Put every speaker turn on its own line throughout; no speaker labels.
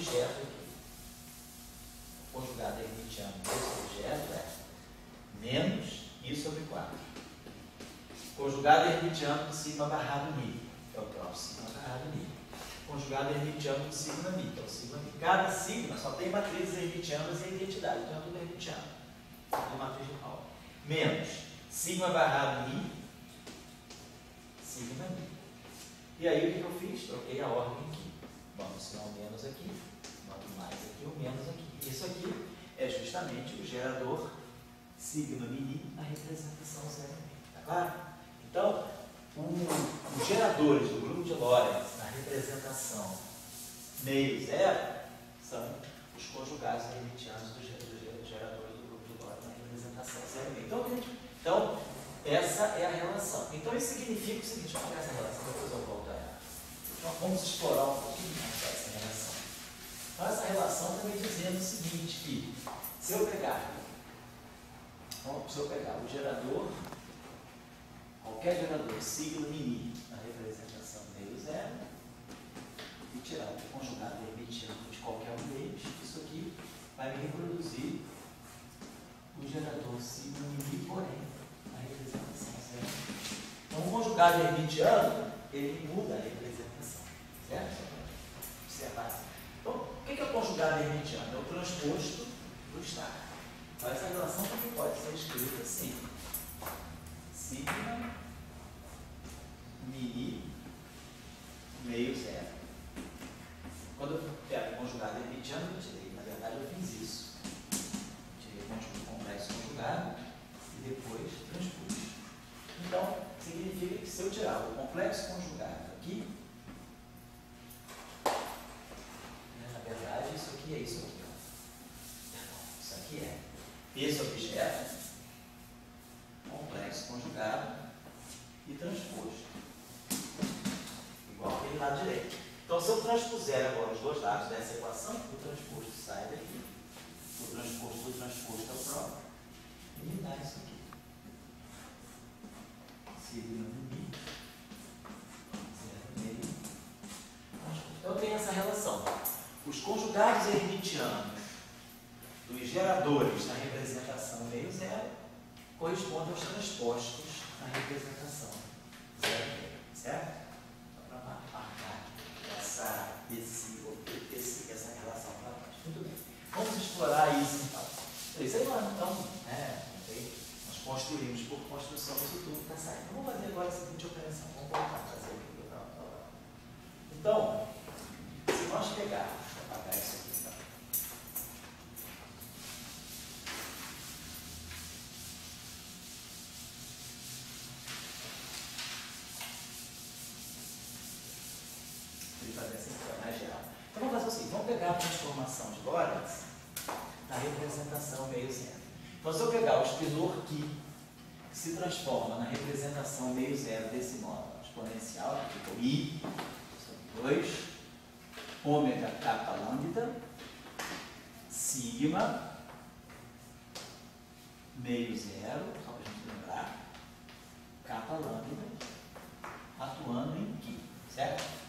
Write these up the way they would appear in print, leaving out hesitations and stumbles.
objeto aqui. O conjugado hermitiano desse objeto é menos I sobre 4. Conjugado hermitiano do sigma barrado Mi, que é o próprio sigma barrado Mi. Conjugado hermitiano do sigma Mi, que é o sigma Mi. Cada sigma só tem matrizes hermitianas e identidade, então é tudo hermitiano. Tudo matriz de Pauli. Menos sigma barrado Mi, sigma Mi. E aí o que eu fiz? Troquei a ordem aqui. Vamos ensinar o menos aqui, vamos mais aqui, o menos aqui. Isso aqui é justamente o gerador sigma mini na representação 0,5. Tá claro? Então, os geradores do grupo de Lorentz na representação meio zero são os conjugados hermitianos dos geradores do grupo de Lorentz na representação 0,5. Então, essa é a relação. Então, isso significa o seguinte, vamos pegar essa relação, depois eu volto a ela. Então, vamos explorar um pouquinho mais essa relação. Então, essa relação está me dizendo o seguinte, que se eu pegar o gerador, qualquer gerador sigma mini na representação meio zero, e tirar o conjugado hermitiano de qualquer um deles, isso aqui vai me reproduzir o gerador sigma mini, porém, na representação zero. Então, o conjugado hermitiano, ele muda a representação, certo? Observar. Então, o que é o conjugado hermitiano? É o transposto do estar. Então, essa relação também pode ser escrita assim: sigma mini meio zero. Quando eu pego o conjugado hermitiano, eu tirei. Na verdade, eu fiz isso. Tirei o complexo conjugado e depois transpus. Então, significa que se eu tirar o complexo conjugado aqui, na verdade, isso aqui é isso aqui. Ó. Isso aqui é esse objeto, complexo conjugado e transposto. Igual aquele lado direito. Então, se eu transpuser agora os dois lados dessa equação, o transposto sai daqui. O transposto do transposto é o próprio. E me dá isso aqui. Sigma mi, 0,5. Então, tem essa relação. Os conjugados hermitianos dos geradores na representação meio zero correspondem aos transpostos na representação 0,5. Certo? Só para marcar essa relação para baixo. Muito bem. Vamos explorar isso então. Isso aí nós construímos por construção, isso tudo está saindo. Vamos fazer agora a seguinte operação. Vamos voltar a fazer o que eu estava falando. Então, se nós pegarmos, vou apagar isso aqui então. Fazer assim para mais geral. Então vamos fazer o seguinte, vamos pegar a transformação de Lorentz na representação meio zero. Então se eu pegar o expisor que se transforma na representação meio zero desse modo exponencial, que ficou I sobre 2, ômega kappa lambda, sigma, meio zero, só para a gente lembrar, kappa lambda, atuando em Q, certo?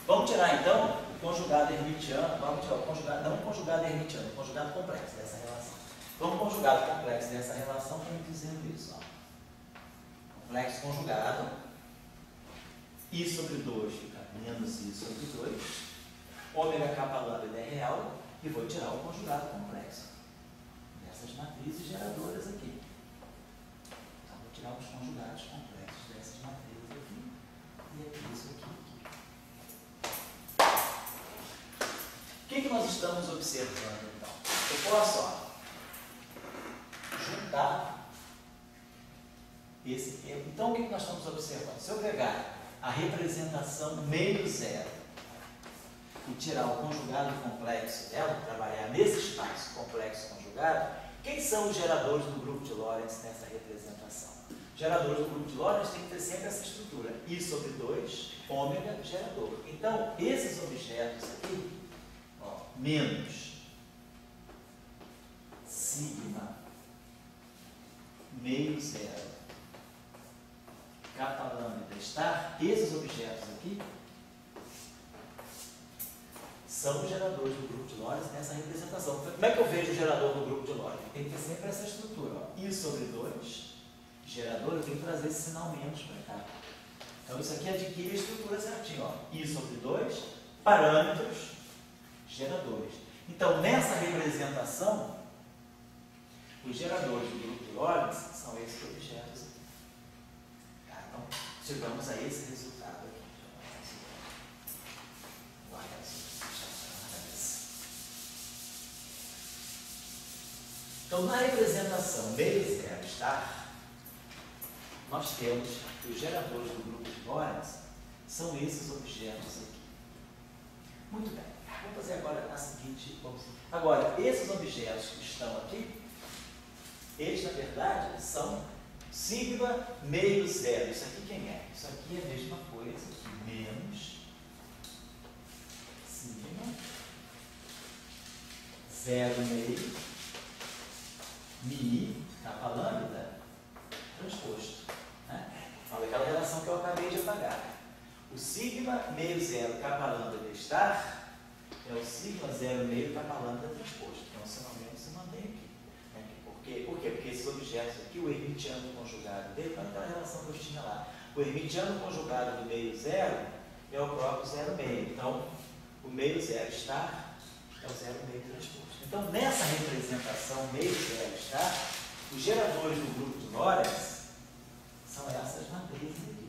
Vamos tirar então o conjugado hermitiano, vamos tirar o conjugado, não o conjugado hermitiano, o conjugado complexo dessa relação. Então, o conjugado complexo dessa relação está me dizendo isso. Ó. Complexo conjugado, I sobre 2 fica menos I sobre 2, ômega kappa lambda é real, e vou tirar o conjugado complexo dessas matrizes geradoras aqui. Então, vou tirar os conjugados complexos dessas matrizes aqui, e aqui isso aqui. O que nós estamos observando, então? Eu posso juntar esse termo. Então, o que nós estamos observando? Se eu pegar a representação meio zero e tirar o conjugado complexo dela, trabalhar nesse espaço complexo conjugado, quem são os geradores do grupo de Lorentz nessa representação? Geradores do grupo de Lorentz tem que ter sempre essa estrutura. I sobre 2, ômega, gerador. Então, esses objetos aqui, menos sigma meio zero kappa lambda estar, esses objetos aqui são os geradores do grupo de Lorentz nessa representação. Como é que eu vejo o gerador do grupo de Lorentz? Tem que ter sempre essa estrutura. Ó. I sobre 2, gerador, eu tenho que trazer esse sinal menos para cá. Então isso aqui adquire a estrutura certinho. Ó. I sobre 2, parâmetros, geradores. Então nessa representação, os geradores do grupo de Lorentz são esses objetos aqui. Tá? Então chegamos a esse resultado aqui. Então, na representação meio zero estar, nós temos que os geradores do grupo de Lorentz são esses objetos aqui. Muito bem. Vamos fazer agora a seguinte opção. Agora, esses objetos que estão aqui, eles, na verdade, são sigma meio zero. Isso aqui quem é? Isso aqui é a mesma coisa que menos sigma zero meio mi, capa lambda, transposto. Né? Olha aquela relação que eu acabei de apagar. O sigma meio zero capa lambda estar é o sigma zero meio capa lambda transposto. Então, o sinal menos se mantém aqui. Né? Por quê? Porque esses objetos aqui, o hermitiano conjugado dele, olha aquela relação que eu tinha lá. O hermitiano conjugado do meio zero é o próprio zero meio. Então, o meio zero estar é o zero meio transposto. Então, nessa representação meio zero estar, os geradores do grupo de Lorentz são essas matrizes aqui.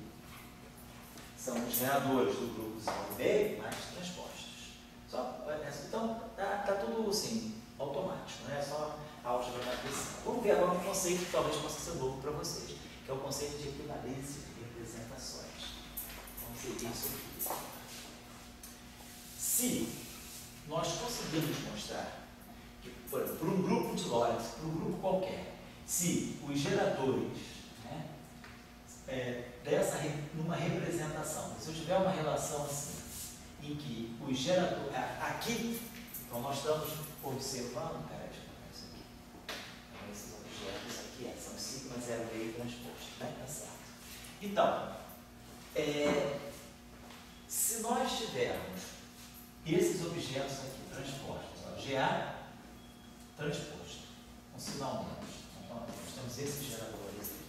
São os geradores do grupo zero meio mais transpostos. Então, está tudo assim, automático, não é só automatrização. Vamos ver agora um conceito que talvez possa ser novo para vocês, que é o conceito de equivalência de representações. Vamos seguir isso aqui. Se nós conseguirmos mostrar que, por exemplo, para um grupo de Lorentz, para um grupo qualquer, se os geradores, né, numa representação, se eu tiver uma relação assim, em que os geradores, aqui, então nós estamos observando, cara, deixa eu colocar isso aqui, então, esses objetos aqui são sigma zero meio transposto, né? Tá certo. Então, se nós tivermos esses objetos aqui transpostos, ó, GA transposto, um sinal menos. Então, nós temos esses geradores aqui.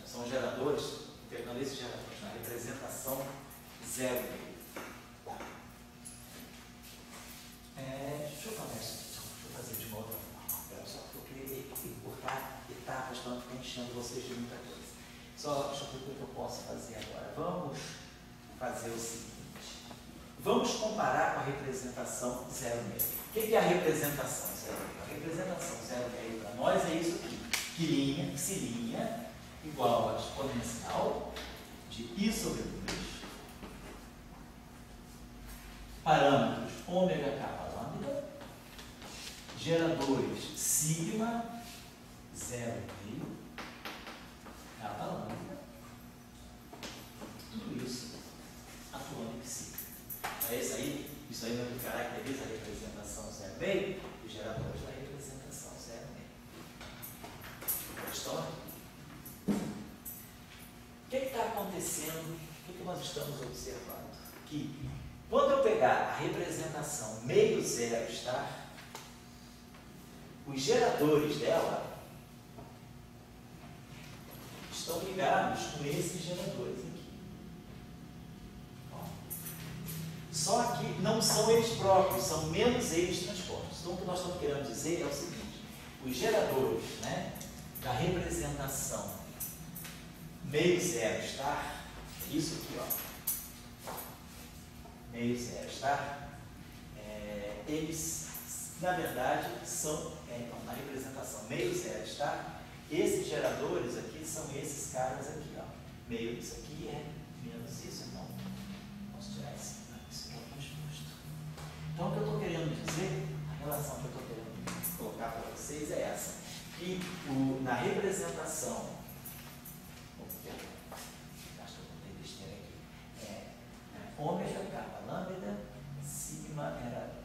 São geradores, pegando esses geradores na representação zero meio. Deixa eu fazer de uma outra forma. Só porque eu queria encurtar etapas para não ficar enchendo vocês de muita coisa. Só deixa eu ver o que eu posso fazer agora. Vamos fazer o seguinte. Vamos comparar com a representação zero meio. O que é a representação zero meio? A representação zero meio para nós é isso aqui. Que linha igual a exponencial de I sobre 2, parâmetros ômega capa lambda, geradores sigma zero meio capa lambda, tudo isso atuando em psi. Isso aí não caracteriza a representação zero meio, os geradores da representação zero meio. Gostou? O que está acontecendo? O que nós estamos observando? Que quando eu pegar a representação meio zero estar, os geradores dela estão ligados com esses geradores aqui. Só que não são eles próprios, são menos eles transpostos. Então, o que nós estamos querendo dizer é o seguinte: os geradores, né, da representação meio zero estar, isso aqui, ó, meio zero estar, eles, na verdade, são, então, na representação meio zero estar, esses geradores aqui são esses caras aqui, ó, meio isso aqui é menos isso, então, vamos tirar isso. Então, o que eu estou querendo dizer, a relação que eu estou querendo colocar para vocês é essa, que na representação, acho que eu botei besteira aqui, ômega capa lambda, sigma era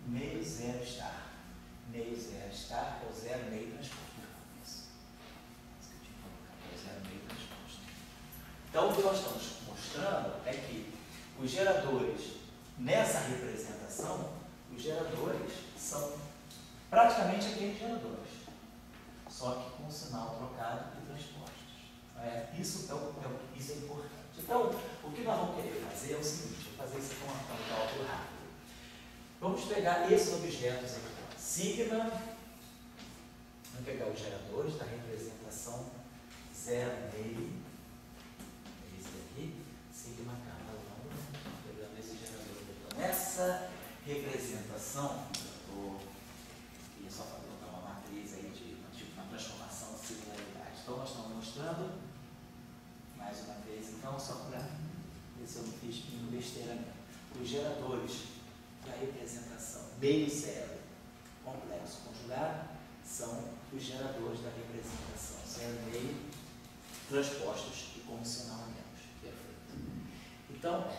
meio zero estar. Meio zero estar é o zero meio transposto. Isso que eu tinha colocado, é o zero meio transposto. Então, o que nós estamos mostrando é que os geradores nessa representação, os geradores são praticamente aqueles geradores, só que com o sinal trocado e transpostos. Isso é importante. Então, o que nós vamos querer fazer é o seguinte, vou fazer isso com um cálculo rápido. Vamos pegar esses objetos aqui, sigma, vamos pegar os geradores da representação 0,5, esse daqui, sigma cada lambda, pegando esse gerador aqui. Então, nessa representação, eu queria só botar uma matriz aí de uma transformação de singularidade. Então, nós estamos mostrando, mais uma vez, então, só para ver se eu não fiz nenhuma besteira mesmo. Os geradores da representação meio zero complexo conjugado são os geradores da representação 0,5 transpostos e com sinal menos. Perfeito. Então,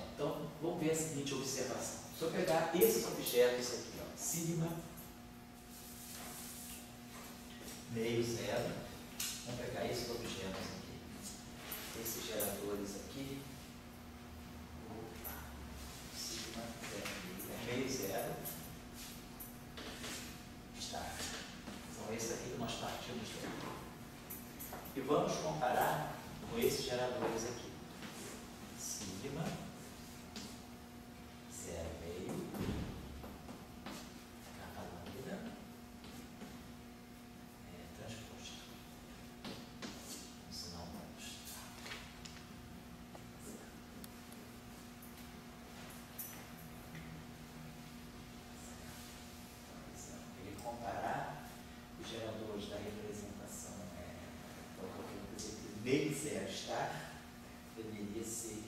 vamos ver a seguinte observação. Se eu pegar esses objetos aqui, ó, sigma meio zero, vamos pegar esses objetos aqui, esses geradores aqui, sigma meio zero, está. São esses aqui que nós partimos daqui. E vamos comparar com esses geradores aqui. Sigma 0,5 capa lambda transposto. Um sinal menos. Ele comparar os geradores da representação meio zero estar, deveria ser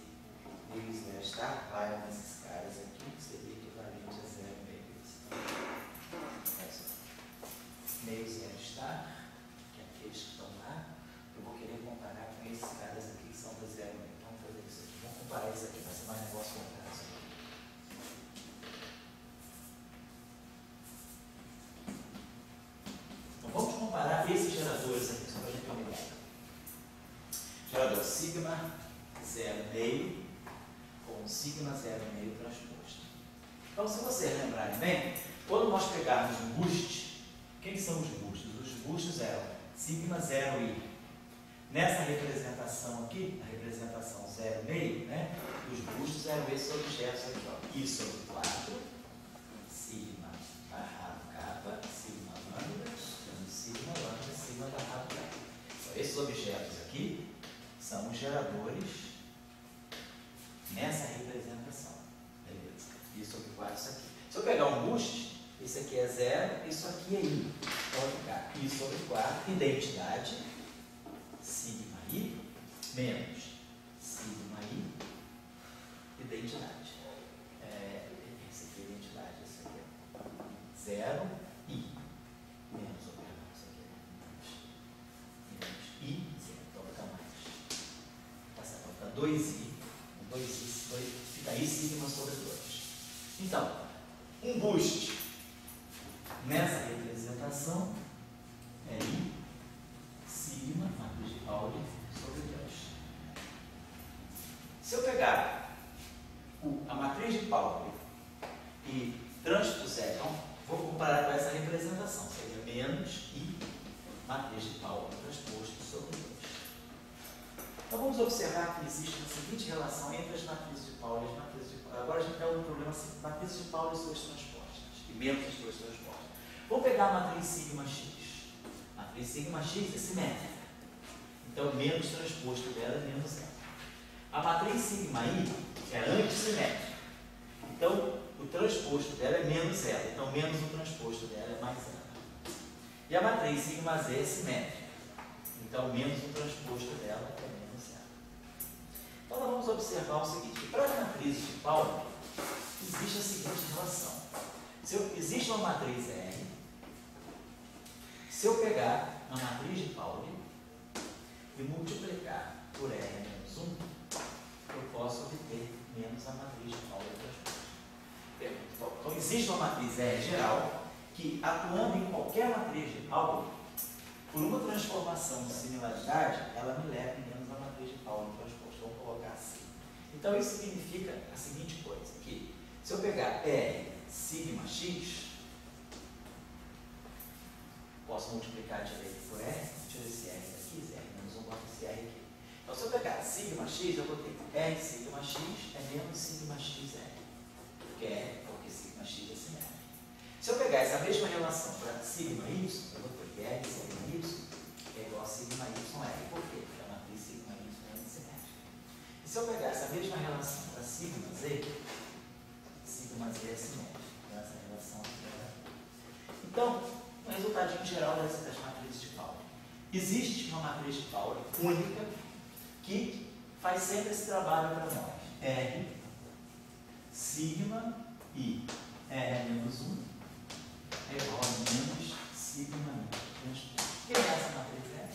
meio zero estar, vai nesses caras aqui, que seria equivalente a 0,5. Meio zero estar, que é aqueles que estão lá, eu vou querer comparar com esses caras aqui que são do 0,5. Vamos fazer isso aqui, vamos comparar isso aqui, vai ser mais negócio comparar isso aqui. Então vamos comparar esses geradores aqui, só para a gente ter uma ideia. Gerador sigma 0,5 com sigma 0,5 transposto. Então, se vocês lembrarem bem, quando nós pegarmos um boost, quem são os boostos? Os boostos eram sigma 0i. Nessa representação aqui, a representação 0,5, né, os boostos eram esses objetos aqui, ó. I sobre 4, sigma barrado kappa, sigma lambda, sigma lambda, sigma barrado kappa. Então, esses objetos aqui são os geradores nessa representação. Beleza? Isso sobre 4, isso aqui. Se eu pegar um boost, isso aqui é 0, isso aqui é I. Então vai ficar I sobre 4, identidade, sigma I, menos sigma I, identidade. Esse aqui é identidade, esse aqui é 0, I, menos, isso aqui é menos I, 0. Então vai ficar mais. Tá certo? Vai ficar 2i, 2i, fica I sigma sobre 2. Então, um boost nessa representação é I sigma, matriz de Pauli, sobre 2. Se eu pegar a matriz de Pauli e transpuser, então, vou comparar com essa representação, seria menos I matriz de Pauli transposto sobre 2. Então vamos observar que existe a seguinte relação entre as matrizes de Pauli e as matrizes de Pauli. Agora a gente tem um problema assim, matrizes de Pauli e suas transpostas, e menos as suas transpostas. Vamos pegar a matriz sigma x. A matriz sigma x é simétrica. Então, menos transposto dela é menos 0. A matriz sigma i é antissimétrica. Então, o transposto dela é menos 0. Então, menos o transposto dela é mais 0. E a matriz sigma z é simétrica. Então, menos o transposto dela é menos 0. Então, nós vamos observar o seguinte. Para as matrizes de Pauli, existe a seguinte relação. Existe uma matriz R. Se eu pegar a matriz de Pauli e multiplicar por R menos 1, eu posso obter menos a matriz de Pauli transposta. Então, existe uma matriz R geral que, atuando em qualquer matriz de Pauli, por uma transformação de similaridade, ela me leva menos a matriz de Pauli transposta. Vamos colocar assim. Então, isso significa a seguinte coisa, que se Se eu pegar R sigma x, posso multiplicar direito por R, tiro esse R daqui, esse R menos 1, boto esse R aqui. Então, se eu pegar sigma x, eu vou ter R sigma x é menos sigma x R, porque sigma x é simétrico. Se eu pegar essa mesma relação para sigma y, eu vou ter que R sigma y é igual a sigma y R. Por quê? Porque a matriz sigma y é simétrica. E se eu pegar essa mesma relação para sigma z, sigma z é simétrica. Então, essa relação aqui é. Então, o resultadinho geral das matrizes de Pauli. Existe uma matriz de Pauli única que faz sempre esse trabalho para nós. R sigma i R menos 1 é igual a menos sigma i. O que é essa matriz R?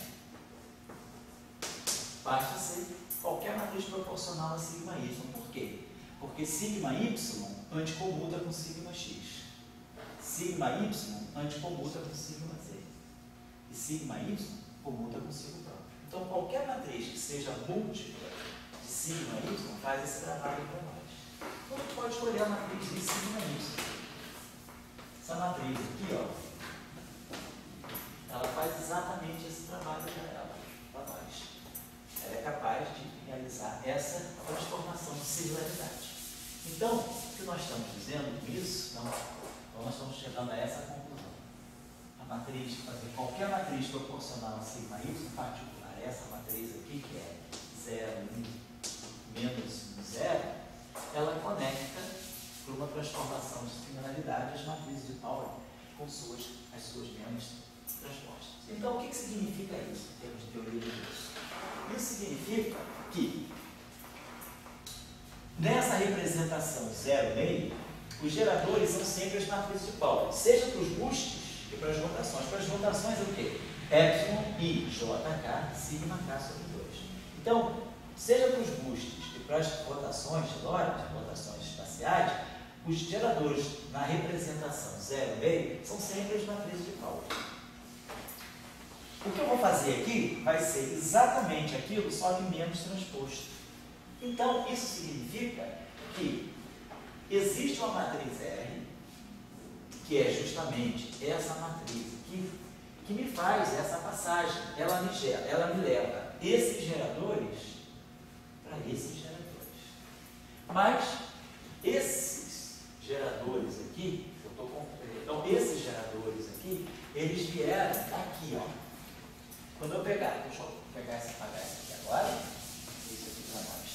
Basta ser qualquer matriz proporcional a sigma y. Por quê? Porque sigma y anticomuta com sigma x. Sigma y anticomuta com sigma z. E sigma y comuta com sigma próprio. Então, qualquer matriz que seja múltipla de sigma y faz esse trabalho para nós. Então, a gente pode escolher a matriz de sigma y. Essa matriz aqui, ó, ela faz exatamente esse trabalho para nós. Ela é capaz de realizar essa transformação de singularidade. Então, o que nós estamos dizendo com isso? Então, nós estamos chegando a essa conclusão. A matriz, fazer qualquer matriz proporcional a sigma y, em particular essa matriz aqui, que é 0, 1, menos 1, 0, ela conecta por uma transformação de singularidade as matrizes de Pauli com as suas menos transpostas. Então, o que significa isso, em termos de teoria de Deus? Isso significa que, nessa representação 0, meio, os geradores são sempre as matrizes de Pauli, seja para os bustes e para as rotações. Para as rotações é o quê? Epsilon i jk sigma k sobre 2. Então, seja para os bustes e para as rotações de Lorentz, rotações espaciais, os geradores na representação 0, meio, são sempre as matrizes de Pauli. O que eu vou fazer aqui vai ser exatamente aquilo, só que menos transposto. Então, isso significa que existe uma matriz R, que é justamente essa matriz aqui, que me faz essa passagem. Ela me leva esses geradores para esses geradores. Mas esses geradores aqui, então esses geradores aqui, eles vieram daqui, ó. Quando eu pegar, deixa eu apagar essa aqui agora, isso aqui para nós.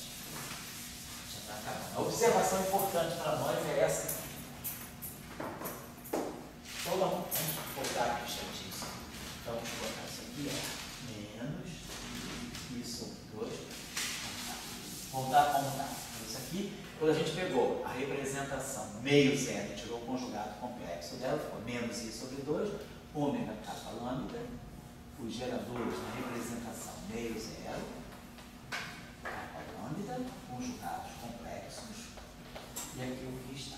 Já está acabando. A observação importante para nós é essa aqui. Então vamos voltar aqui, isso. Então vamos botar isso aqui, ó. Menos isso, 2. Voltar. Isso aqui, quando a gente pegou a representação meio zero, tirou o conjugado complexo dela, ficou menos i sobre 2, ômega capa lambda. Os geradores na representação meio zero, capa lambda, conjugados complexos, e aqui o que está.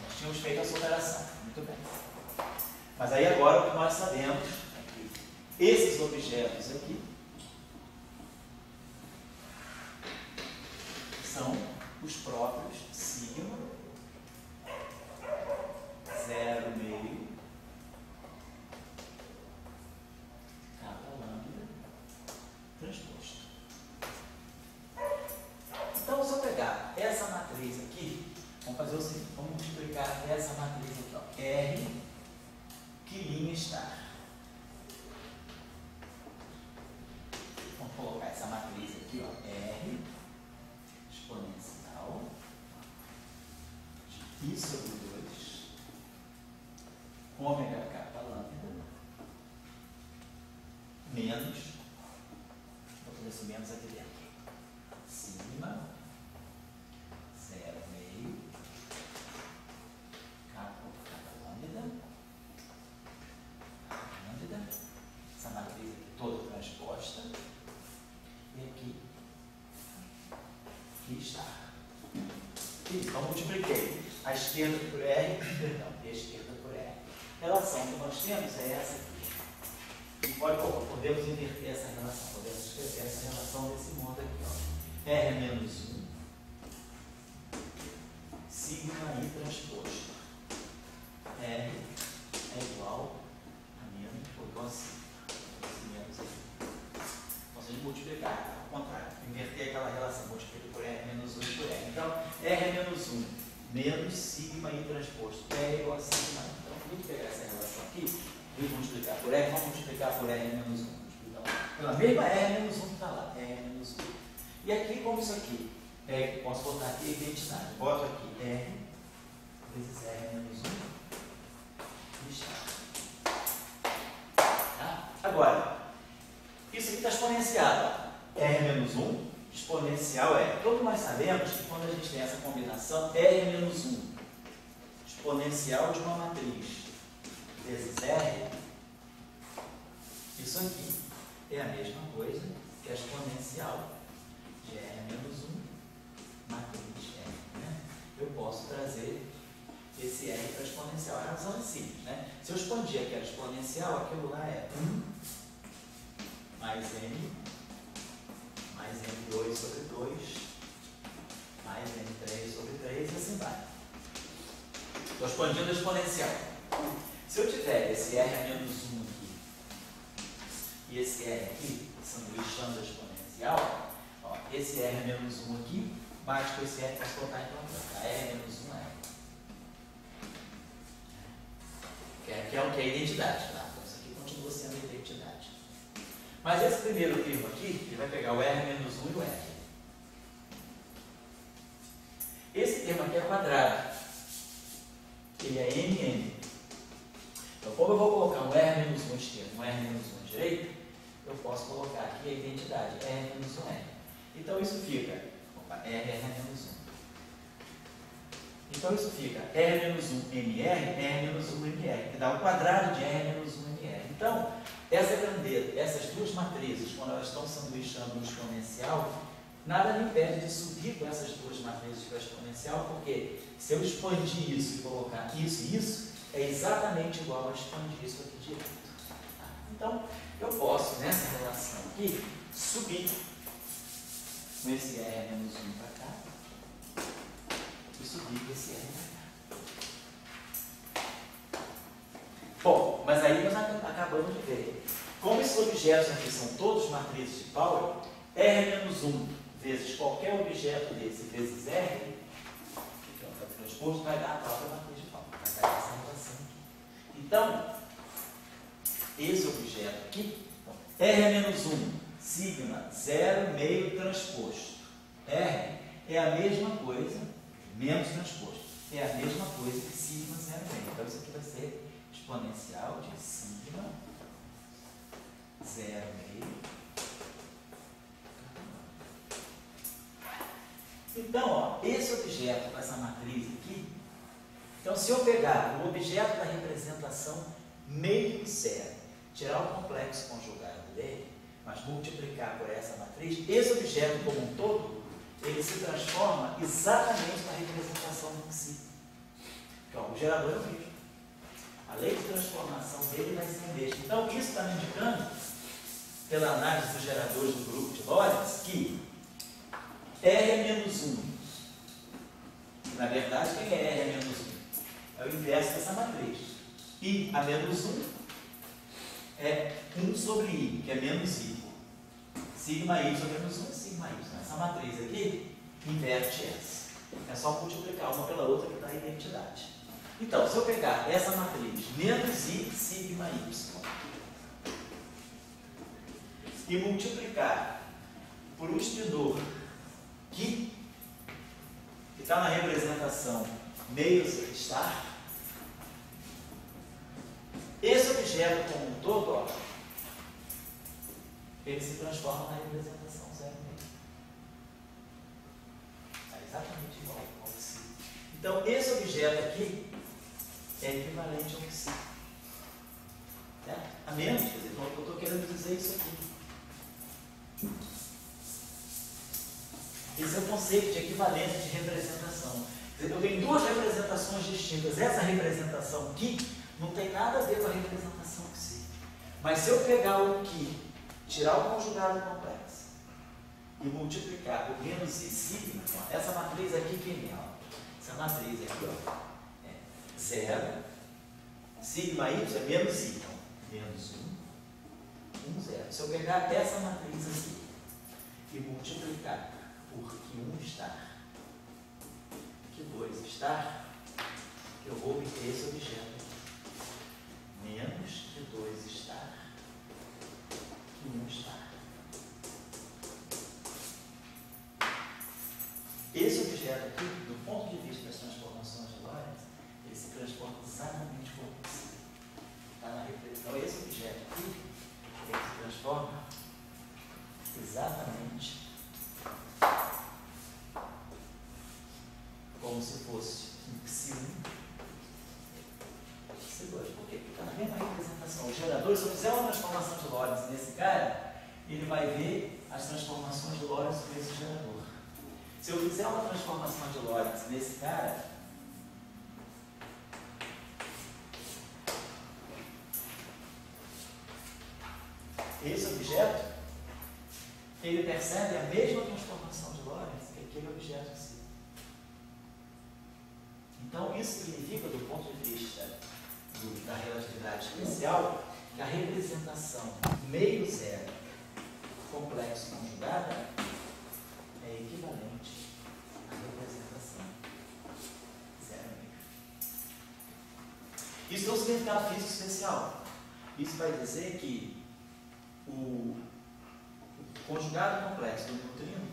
Nós tínhamos feito essa operação, muito bem. Mas aí agora o que nós sabemos é que esses objetos aqui são os próprios sigma 0, meio, capa lambda, transposto. Então, se eu pegar essa matriz aqui, vamos fazer o seguinte, vamos multiplicar essa matriz aqui, ó, R, que linha está? Vamos colocar essa matriz aqui, ó, R, exponencial, de I sobre 2, ômega capa lambda, menos, vou fazer esse menos aqui dentro, sigma, 0, meio, capa lambda, essa matriz aqui toda transposta, e aqui está. Então, multipliquei a esquerda por R, perdão, a esquerda por R. A relação que nós temos é essa aqui. E podemos inverter essa relação, podemos escrever essa relação desse modo aqui, ó. R menos 1, sigma I transposto. R é igual a menos, ou igual a sigma. Esse menos aqui. Então, se a gente multiplicar, ao contrário, inverter aquela relação, multiplica por R menos 1 por R. Então, R é menos 1 menos sigma I transposto. R é igual a sigma I. Então, vamos pegar essa relação aqui e multiplicar por R. Vamos multiplicar por R menos 1. Pela mesma R menos 1 que está lá. R menos 1. E aqui, como isso aqui? Posso botar aqui a identidade. Boto aqui R vezes R menos 1. Tá? Agora, isso aqui está exponenciado. R menos 1, exponencial R. Todos nós sabemos que quando a gente tem essa combinação, R menos 1, exponencial de uma matriz, vezes R, isso aqui é a mesma coisa que a exponencial de R menos 1, matriz R. Né? Eu posso trazer esse R para exponencial. A razão é simples, né? Se eu expandir aquela exponencial, aquilo lá é 1 mais N mais N2 sobre 2 mais N3 sobre 3 e assim vai. Estou expandindo a exponencial. Se eu tiver esse R a menos 1 aqui e esse R aqui, sanduichando a exponencial, ó, esse R a menos 1 aqui, bate com esse R, posso colocar então para R a menos 1 é. Que é o que é a identidade, tá? Então isso aqui continua sendo a identidade. Mas esse primeiro termo aqui, ele vai pegar o R menos 1 e o R. Esse termo aqui é quadrado. Ele é NN. Então, como eu vou colocar um R menos 1 à esquerda e um R menos 1 à direita, eu posso colocar aqui a identidade R menos 1R. Então isso fica, R menos 1. Então isso fica R menos 1 MR, R menos 1 MR, que dá o quadrado de R menos 1 MR. Então, essa grandeza, essas duas matrizes, quando elas estão sanduichando no exponencial, nada me impede de subir com essas duas matrizes para o exponencial, porque se eu expandir isso e colocar isso e isso, é exatamente igual a expandir isso aqui direito. Então, eu posso, nessa relação aqui, subir com esse R menos 1 para cá e subir com esse R para cá. Bom, mas aí nós acabamos de ver. Como esses objetos aqui são todos matrizes de Pauli, R menos 1 vezes qualquer objeto desse vezes R, que é o transposto, vai dar a própria matriz de Pauli. Vai dar essa relação aqui. Então, esse objeto aqui, R é menos 1, sigma, 0, meio transposto. R é a mesma coisa, menos transposto, é a mesma coisa que sigma, 0, meio. Então, isso aqui vai ser exponencial de sigma, 0, meio. Então, ó, esse objeto com essa matriz aqui, então se eu pegar o objeto da representação meio 0, tirar o complexo conjugado dele, mas multiplicar por essa matriz, esse objeto como um todo, ele se transforma exatamente na representação em si. Então, o gerador é o mesmo. A lei de transformação dele vai ser a mesma. Então, isso está me indicando, pela análise dos geradores do grupo de Lorentz, que R é menos 1. Na verdade, quem é R é menos 1? É o inverso dessa matriz. I a menos 1 é 1 sobre I, que é menos I. Sigma I sobre menos 1 é sigma I. Essa matriz aqui inverte essa. É só multiplicar uma pela outra que dá a identidade. Então, se eu pegar essa matriz, menos I sigma Y, e multiplicar por um espidor que está na representação meio estar, esse objeto como um todo, ó, ele se transforma na representação 0 meio. É exatamente igual ao psi. Então, esse objeto aqui é equivalente ao psi. A menos, quer dizer, eu estou querendo dizer isso aqui. Esse é o conceito de equivalência de representação. Eu tenho duas representações distintas. Essa representação aqui não tem nada a ver com a representação psi. Mas se eu pegar o que, tirar o conjugado complexo e multiplicar por menos I sigma, ó, essa matriz aqui, quem é? Ó? Essa matriz aqui, ó, é 0, sigma y é menos I, então, menos 1, 1, 0. Se eu pegar essa matriz aqui e multiplicar por Q1 estar, Q2 estar, eu vou obter esse objeto aqui, menos Q2 estar, Q1 estar. Esse objeto aqui, do ponto de vista das transformações de Lorentz, ele se transforma exatamente como isso. Está na representação. Então, esse objeto aqui, ele se transforma exatamente como se fosse um Psi1, Psi2. Por quê? Porque está na mesma representação. O gerador, se eu fizer uma transformação de Lorentz nesse cara, ele vai ver as transformações de Lorentz nesse gerador. Se eu fizer uma transformação de Lorentz nesse cara, esse objeto, ele percebe a mesma transformação de Lorentz que aquele objeto em si. Então, isso significa, do ponto de vista da relatividade especial, que a representação meio zero complexo conjugada é equivalente à representação zero meio. Isso tem um significado físico especial. Isso vai dizer que o conjugado complexo do neutrino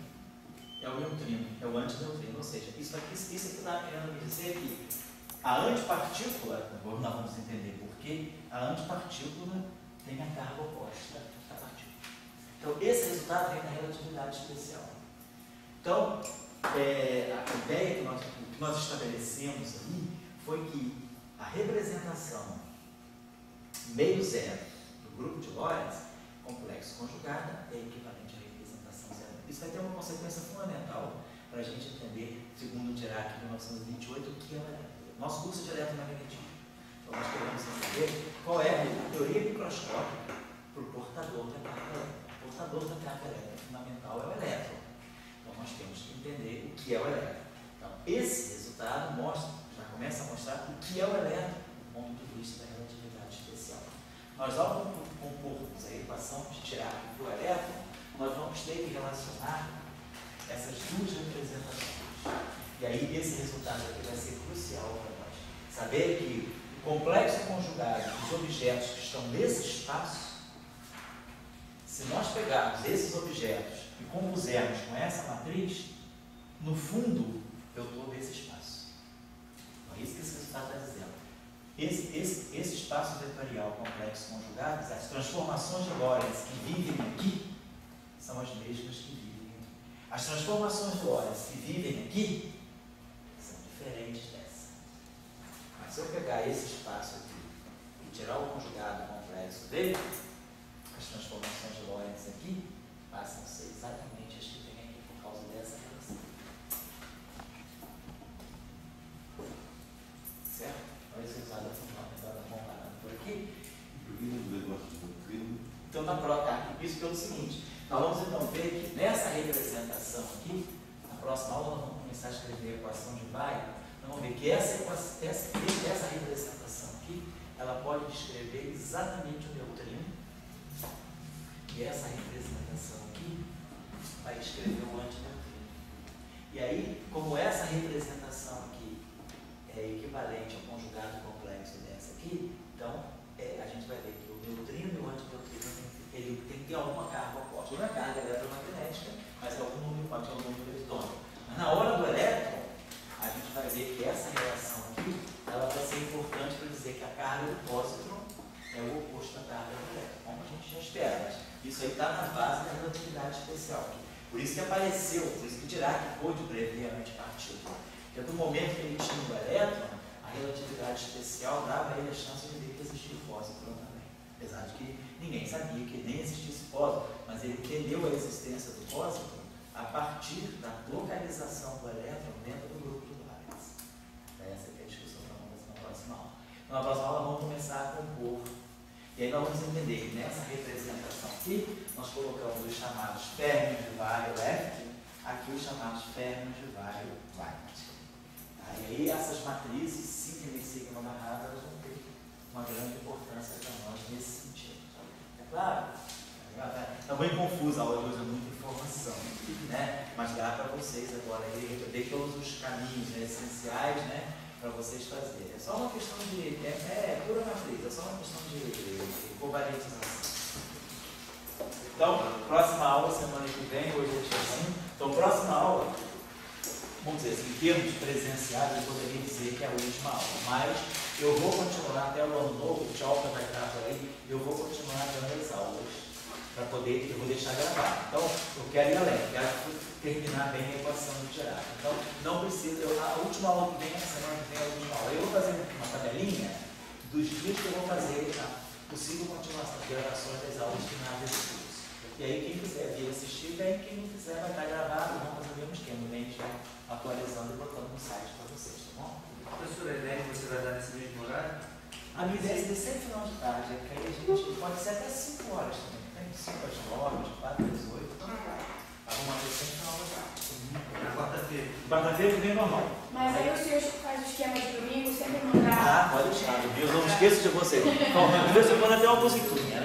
é o neutrino, é o antineutrino. Ou seja, isso aqui está querendo me dizer que a antipartícula, nós vamos entender por quê, a antipartícula tem a carga oposta da partícula. Então, esse resultado vem da relatividade especial. Então, a ideia que nós estabelecemos ali foi que a representação meio zero do grupo de Lorentz, complexo conjugada, é equivalente à representação zero. Isso vai ter uma consequência fundamental para a gente entender, segundo o Dirac, de 1928, o que é o nosso curso de eletromagnetismo. Então, nós queremos entender qual é a teoria microscópica para o portador da carga elétrica. O portador da carga elétrica fundamental é o elétron. Então, nós temos que entender o que é o elétron. Então, esse resultado já começa a mostrar o que é o elétron do ponto de vista da relatividade especial. Nós, ao compormos a equação de Dirac para o elétron, nós vamos ter que relacionar essas duas representações. E aí, esse resultado aqui vai ser crucial para nós. Saber que o complexo conjugado dos objetos que estão nesse espaço, se nós pegarmos esses objetos e compusermos com essa matriz, no fundo, eu estou nesse espaço. Então, é isso que esse resultado está dizendo. Esse espaço vetorial complexo conjugado, as transformações de Lorentz que vivem aqui, são as mesmas que vivem aqui. As transformações de Lorentz que vivem aqui são diferentes dessa. Mas se eu pegar esse espaço aqui e tirar o conjugado complexo dele, as transformações de Lorentz aqui passam a ser exatamente as que tem aqui por causa dessa relação. Certo? Olha esse resultado comparando por aqui. Então, na próxima, isso pelo seguinte, nós vamos então ver que nessa representação aqui, na próxima aula, nós vamos começar a escrever a equação de Weyl. Nós vamos ver que essa representação aqui, ela pode descrever exatamente o neutrino. E essa representação aqui vai descrever o antineutrino. E aí, como essa representação aqui é equivalente ao conjugado complexo dessa aqui, então a gente vai ver que o neutrino e o antineutrino ele tem que ter alguma carga oposta. Não é carga eletromagnética, mas algum número pode ter um número eletônico. Mas na hora do elétron, a gente vai ver que essa relação aqui ela vai ser importante para dizer que a carga do pósitron é o oposto da carga do elétron, como a gente já espera. Mas isso aí está na base da relatividade especial. Por isso que apareceu, por isso que Dirac pôde prever a antipartícula. Porque do momento que ele tinha o elétron, a relatividade especial dava a ele a chance de ver que existia o pósitron também. Apesar de que ninguém sabia que nem existisse pósitron, mas ele entendeu a existência do pósitron a partir da localização do elétron dentro do grupo de Lorentz. Essa é a discussão que vamos fazer na próxima aula. Então, na próxima aula vamos começar a compor E aí nós vamos entender que nessa representação aqui, nós colocamos os chamados férmions de Weyl left, aqui os chamados férmions de Weyl right. Tá? E aí essas matrizes, sigma e sigma amarradas, elas vão ter uma grande importância para nós nesse sentido. É claro? Está bem confusa a aula de hoje, é muita informação, né? Mas dá para vocês agora aí, eu dei todos os caminhos, né, essenciais, né, para vocês fazerem. É só uma questão de. Pura matriz, é só uma questão de covariantização. Então, próxima aula, semana que vem, hoje é dia 5. Então, próxima aula, vamos dizer assim, em termos presenciais, eu poderia dizer que é a última aula, mas eu vou continuar até o ano novo, o Tchalka vai estar por aí, eu vou continuar dando as aulas. Para poder, eu vou deixar gravado. Então, eu quero ir além, quero terminar bem a equação do Dirac. Então, não precisa, a última aula que vem, a semana que vem, a última aula. Eu vou fazer uma tabelinha dos dias que eu vou fazer a possível continuação de gravações das aulas finais desse curso. E aí, quem quiser vir assistir, vem. Quem não quiser, vai estar gravado. Vamos fazer o mesmo esquema. Vem, a gente vai atualizando e botando no site para vocês, tá bom?
Professora, a ideia que você vai dar nesse mesmo horário?
A minha ideia é ser sempre final de tarde, é que aí a gente pode ser até 5 horas também. 5 às 9, de 4 às 8, então alguma coisa sempre final da tarde.
Na quarta-feira.
Quarta-feira vem normal.
Mas aí o senhor faz o esquema de domingo, sempre mandar.
Ah, pode deixar. Eu não esqueço de você. Então, de vez em quando até uma musiquinha.